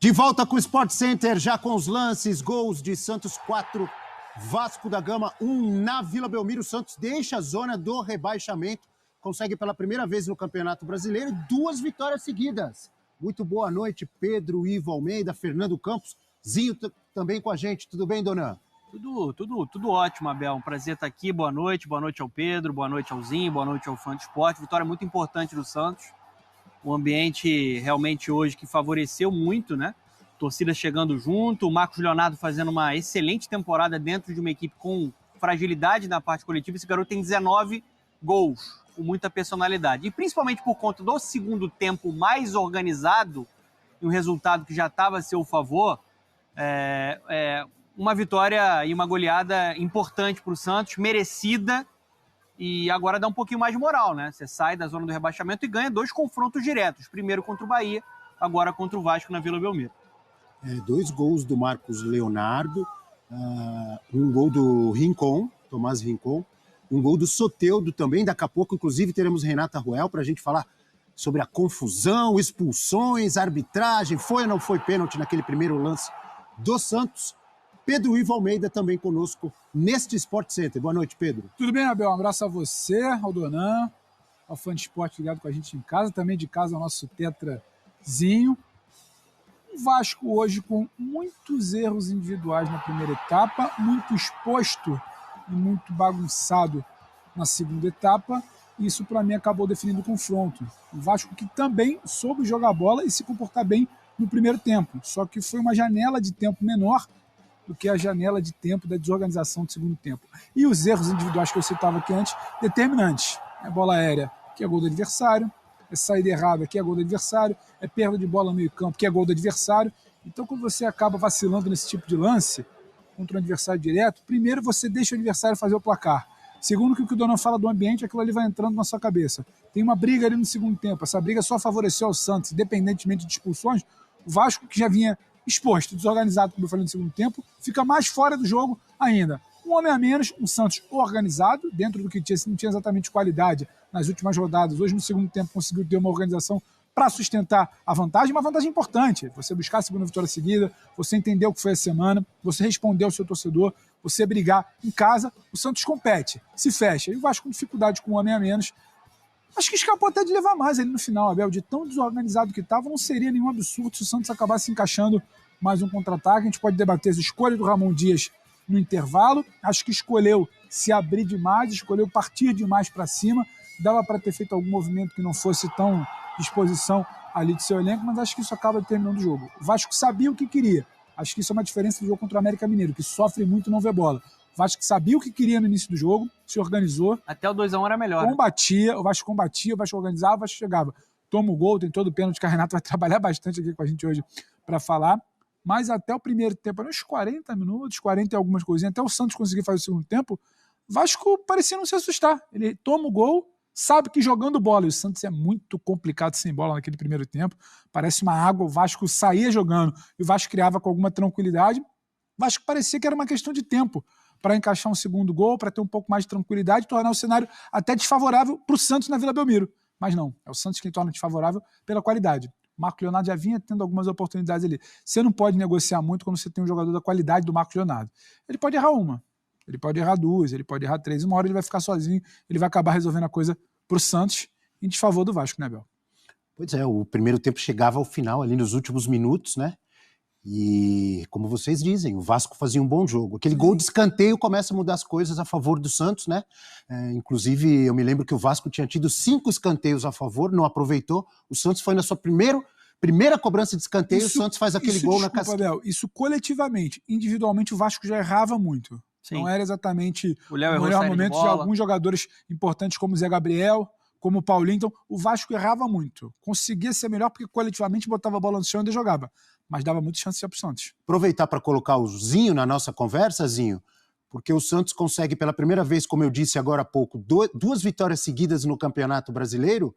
De volta com o Sport Center, já com os lances, gols de Santos 4, Vasco da Gama 1 na Vila Belmiro. O Santos deixa a zona do rebaixamento, consegue pela primeira vez no Campeonato Brasileiro 2 vitórias seguidas. Muito boa noite, Pedro, Ivo Almeida, Fernando Campos, Zinho também com a gente. Tudo bem, Donan? Tudo ótimo, Abel. Um prazer estar aqui. Boa noite ao Pedro, boa noite ao Zinho, boa noite ao Fã do Esporte. Vitória muito importante do Santos. Um ambiente realmente hoje que favoreceu muito, né? Torcida chegando junto, o Marcos Leonardo fazendo uma excelente temporada dentro de uma equipe com fragilidade na parte coletiva. Esse garoto tem 19 gols, com muita personalidade. E principalmente por conta do segundo tempo mais organizado, e um resultado que já estava a seu favor, uma vitória e uma goleada importante para o Santos, merecida, e agora dá um pouquinho mais de moral, né? Você sai da zona do rebaixamento e ganha 2 confrontos diretos. Primeiro contra o Bahia, agora contra o Vasco na Vila Belmiro. 2 gols do Marcos Leonardo, um gol do Rincon, Tomás Rincon, um gol do Soteldo também. Daqui a pouco, inclusive, teremos Renata Ruel para a gente falar sobre a confusão, expulsões, arbitragem, foi ou não foi pênalti naquele primeiro lance do Santos. Pedro Ivo Almeida também conosco neste Sport Center. Boa noite, Pedro. Tudo bem, Abel? Um abraço a você, ao Donan, ao Fã de Esporte ligado com a gente em casa, também de casa ao nosso tetrazinho. O Vasco hoje com muitos erros individuais na primeira etapa, muito exposto e muito bagunçado na segunda etapa. Isso, para mim, acabou definindo o confronto. O Vasco que também soube jogar bola e se comportar bem no primeiro tempo, só que foi uma janela de tempo menor do que a janela de tempo da desorganização do segundo tempo. E os erros individuais que eu citava aqui antes, determinantes. É bola aérea, que é gol do adversário, é saída errada, que é gol do adversário, é perda de bola no meio campo, que é gol do adversário. Então, quando você acaba vacilando nesse tipo de lance, contra um adversário direto, primeiro você deixa o adversário fazer o placar. Segundo, que o Donan fala do ambiente, aquilo ali vai entrando na sua cabeça. Tem uma briga ali no segundo tempo, essa briga só favoreceu o Santos, independentemente de expulsões. O Vasco, que já vinha exposto, desorganizado, como eu falei no segundo tempo, fica mais fora do jogo ainda. Um homem a menos, um Santos organizado, dentro do que tinha, não tinha exatamente qualidade nas últimas rodadas. Hoje, no segundo tempo, conseguiu ter uma organização para sustentar a vantagem, uma vantagem importante. Você buscar a segunda vitória seguida, você entender o que foi a semana, você responder ao seu torcedor, você brigar em casa, o Santos compete, se fecha. E o Vasco com dificuldade com um homem a menos, acho que escapou até de levar mais ali no final, Abel. De tão desorganizado que estava, não seria nenhum absurdo se o Santos acabasse encaixando mais um contra-ataque. A gente pode debater as escolhas do Ramon Dias no intervalo. Acho que escolheu se abrir demais, escolheu partir demais para cima. Dava para ter feito algum movimento que não fosse tão disposição ali de seu elenco, mas acho que isso acaba determinando o jogo. O Vasco sabia o que queria. Acho que isso é uma diferença do jogo contra o América Mineiro, que sofre muito e não vê bola. O Vasco sabia o que queria no início do jogo, se organizou. Até o 2-1 era melhor. Combatia, o Vasco organizava, o Vasco chegava. Toma o gol, tem todo o pênalti, que a Renata vai trabalhar bastante aqui com a gente hoje para falar. Mas até o primeiro tempo, uns 40 minutos, 40 e algumas coisinhas, até o Santos conseguir fazer o segundo tempo, o Vasco parecia não se assustar. Ele toma o gol, sabe que jogando bola, e o Santos é muito complicado sem bola naquele primeiro tempo, parece uma água, o Vasco saía jogando e o Vasco criava com alguma tranquilidade. O Vasco parecia que era uma questão de tempo para encaixar um segundo gol, para ter um pouco mais de tranquilidade e tornar o cenário até desfavorável para o Santos na Vila Belmiro. Mas não, é o Santos quem torna desfavorável pela qualidade. O Marcos Leonardo já vinha tendo algumas oportunidades ali. Você não pode negociar muito quando você tem um jogador da qualidade do Marcos Leonardo. Ele pode errar uma, ele pode errar 2, ele pode errar 3, uma hora ele vai ficar sozinho, ele vai acabar resolvendo a coisa para o Santos em desfavor do Vasco, né, Bel? Pois é, o primeiro tempo chegava ao final, ali nos últimos minutos, né? E, como vocês dizem, o Vasco fazia um bom jogo. Aquele gol de escanteio começa a mudar as coisas a favor do Santos, né? Inclusive, eu me lembro que o Vasco tinha tido 5 escanteios a favor, não aproveitou. O Santos foi na sua primeira cobrança de escanteio, o Santos faz aquele gol na casquinha. Abel, isso coletivamente, individualmente, o Vasco já errava muito. Sim. Não era exatamente o melhor momento de alguns jogadores importantes como o Zé Gabriel, como o Paulinho. Então, o Vasco errava muito. Conseguia ser melhor porque coletivamente botava a bola no chão e ainda jogava. Mas dava muita chance para o Santos. Aproveitar para colocar o Zinho na nossa conversa, Zinho, porque o Santos consegue pela primeira vez, como eu disse agora há pouco, 2 vitórias seguidas no Campeonato Brasileiro.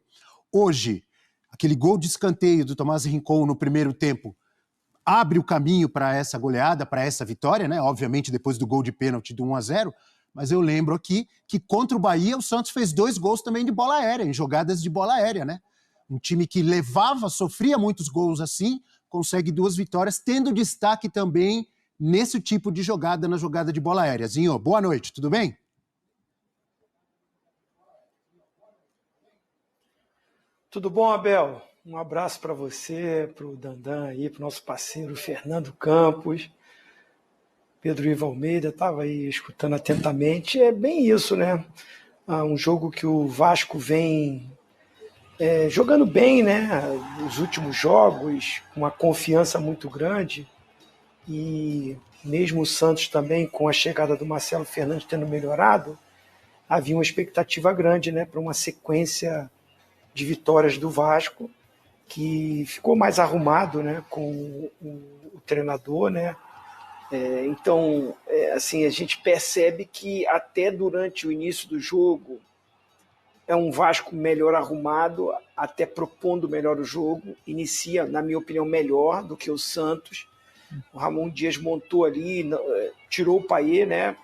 Hoje, aquele gol de escanteio do Tomás Rincon no primeiro tempo abre o caminho para essa goleada, para essa vitória, né? Obviamente depois do gol de pênalti do 1-0, mas eu lembro aqui que contra o Bahia o Santos fez 2 gols também de bola aérea, em jogadas de bola aérea, né? Um time que sofria muitos gols assim, consegue 2 vitórias, tendo destaque também nesse tipo de jogada, na jogada de bola aérea. Zinho, boa noite, tudo bem? Tudo bom, Abel? Um abraço para você, para o Dandan aí, para o nosso parceiro Fernando Campos, Pedro Ivo Almeida, estava aí escutando atentamente. É bem isso, né? Um jogo que o Vasco vem jogando bem, né? Os últimos jogos, com uma confiança muito grande. E mesmo o Santos também, com a chegada do Marcelo Fernandes tendo melhorado, havia uma expectativa grande, né? Para uma sequência de vitórias do Vasco, que ficou mais arrumado, né, com o treinador, né? Então, assim, a gente percebe que até durante o início do jogo é um Vasco melhor arrumado, até propondo melhor o jogo, inicia, na minha opinião, melhor do que o Santos. O Ramon Dias montou ali, tirou o Payet, né?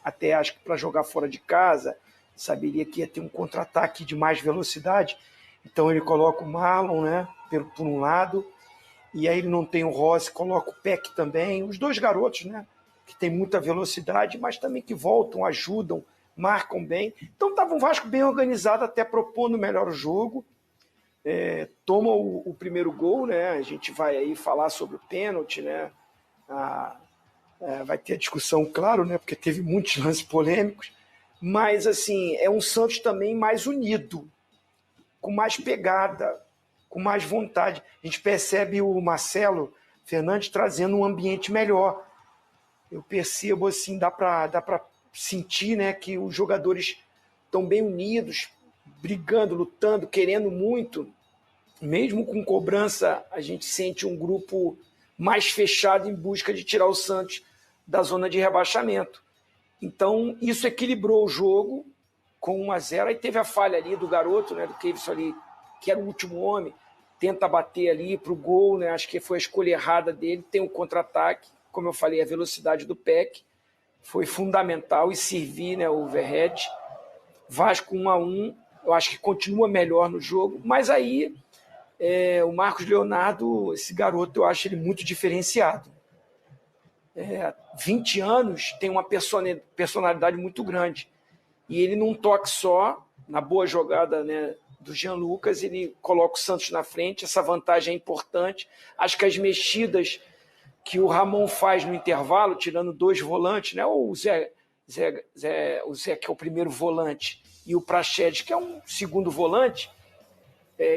Até acho que para jogar fora de casa, saberia que ia ter um contra-ataque de mais velocidade, então ele coloca o Marlon, né, por um lado, e aí ele não tem o Rossi, coloca o Peck também, os 2 garotos, né, que tem muita velocidade, mas também que voltam, ajudam, marcam bem. Então estava um Vasco bem organizado, até propondo melhor o jogo. Toma o primeiro gol, né, a gente vai aí falar sobre o pênalti, né, vai ter a discussão, claro, né, porque teve muitos lances polêmicos, mas assim, é um Santos também mais unido, com mais pegada, com mais vontade. A gente percebe o Marcelo Fernandes trazendo um ambiente melhor. Eu percebo, assim, dá para sentir, né, que os jogadores estão bem unidos, brigando, lutando, querendo muito. Mesmo com cobrança, a gente sente um grupo mais fechado em busca de tirar o Santos da zona de rebaixamento. Então, isso equilibrou o jogo com 1-0. Aí teve a falha ali do garoto, né, do Kevson ali, que era o último homem, tenta bater ali para o gol, né, acho que foi a escolha errada dele. Tem um contra-ataque, como eu falei, a velocidade do Peck foi fundamental e servir, né, o Verratti. Vasco 1-1, eu acho que continua melhor no jogo, mas aí o Marcos Leonardo, esse garoto, eu acho ele muito diferenciado. 20 anos, tem uma personalidade muito grande. E ele, num toque só, na boa jogada, né, do Jean Lucas, ele coloca o Santos na frente, essa vantagem é importante. Acho que as mexidas que o Ramon faz no intervalo, tirando 2 volantes, né, ou o Zé, que é o primeiro volante, e o Praxedes, que é um segundo volante,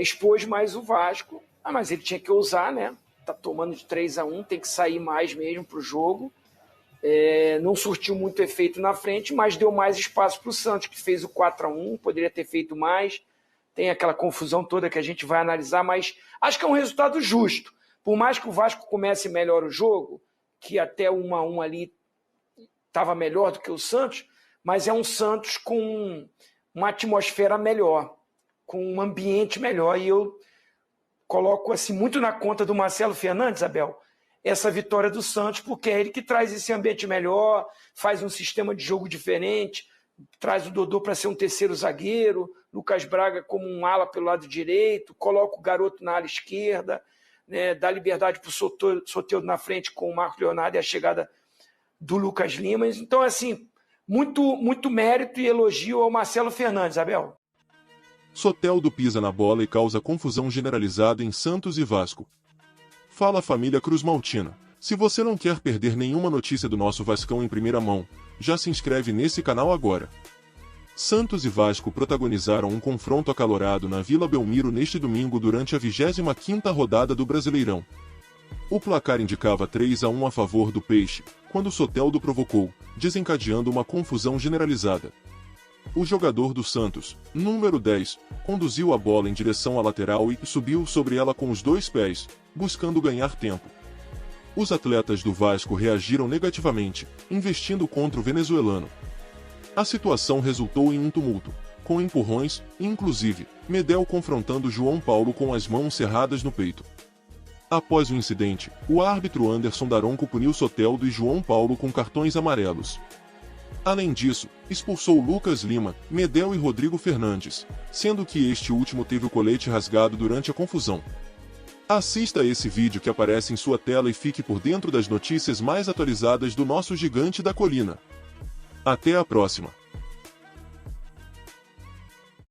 expôs mais o Vasco. Mas ele tinha que ousar, né? Tá tomando de 3-1, tem que sair mais mesmo para o jogo. Não surtiu muito efeito na frente, mas deu mais espaço para o Santos, que fez o 4-1, poderia ter feito mais. Tem aquela confusão toda que a gente vai analisar, mas acho que é um resultado justo. Por mais que o Vasco comece melhor o jogo, que até 1-1 ali estava melhor do que o Santos, mas é um Santos com uma atmosfera melhor, com um ambiente melhor, e eu coloco assim muito na conta do Marcelo Fernandes, Abel, essa vitória do Santos, porque é ele que traz esse ambiente melhor, faz um sistema de jogo diferente, traz o Dodô para ser um terceiro zagueiro, Lucas Braga como um ala pelo lado direito, coloca o garoto na ala esquerda, né, dá liberdade para o Soteldo na frente com o Marcos Leonardo e a chegada do Lucas Lima. Então, assim, muito mérito e elogio ao Marcelo Fernandes, Abel. Soteldo pisa na bola e causa confusão generalizada em Santos e Vasco. Fala família Cruz Maltina. Se você não quer perder nenhuma notícia do nosso Vascão em primeira mão, já se inscreve nesse canal agora. Santos e Vasco protagonizaram um confronto acalorado na Vila Belmiro neste domingo durante a 25ª rodada do Brasileirão. O placar indicava 3-1 a favor do Peixe, quando Soteldo provocou, desencadeando uma confusão generalizada. O jogador do Santos, número 10, conduziu a bola em direção à lateral e subiu sobre ela com os 2 pés, buscando ganhar tempo. Os atletas do Vasco reagiram negativamente, investindo contra o venezuelano. A situação resultou em um tumulto, com empurrões, inclusive, Medel confrontando João Paulo com as mãos cerradas no peito. Após o incidente, o árbitro Anderson Daronco puniu Soteldo e João Paulo com cartões amarelos. Além disso, expulsou Lucas Lima, Medel e Rodrigo Fernandes, sendo que este último teve o colete rasgado durante a confusão. Assista a esse vídeo que aparece em sua tela e fique por dentro das notícias mais atualizadas do nosso gigante da colina. Até a próxima!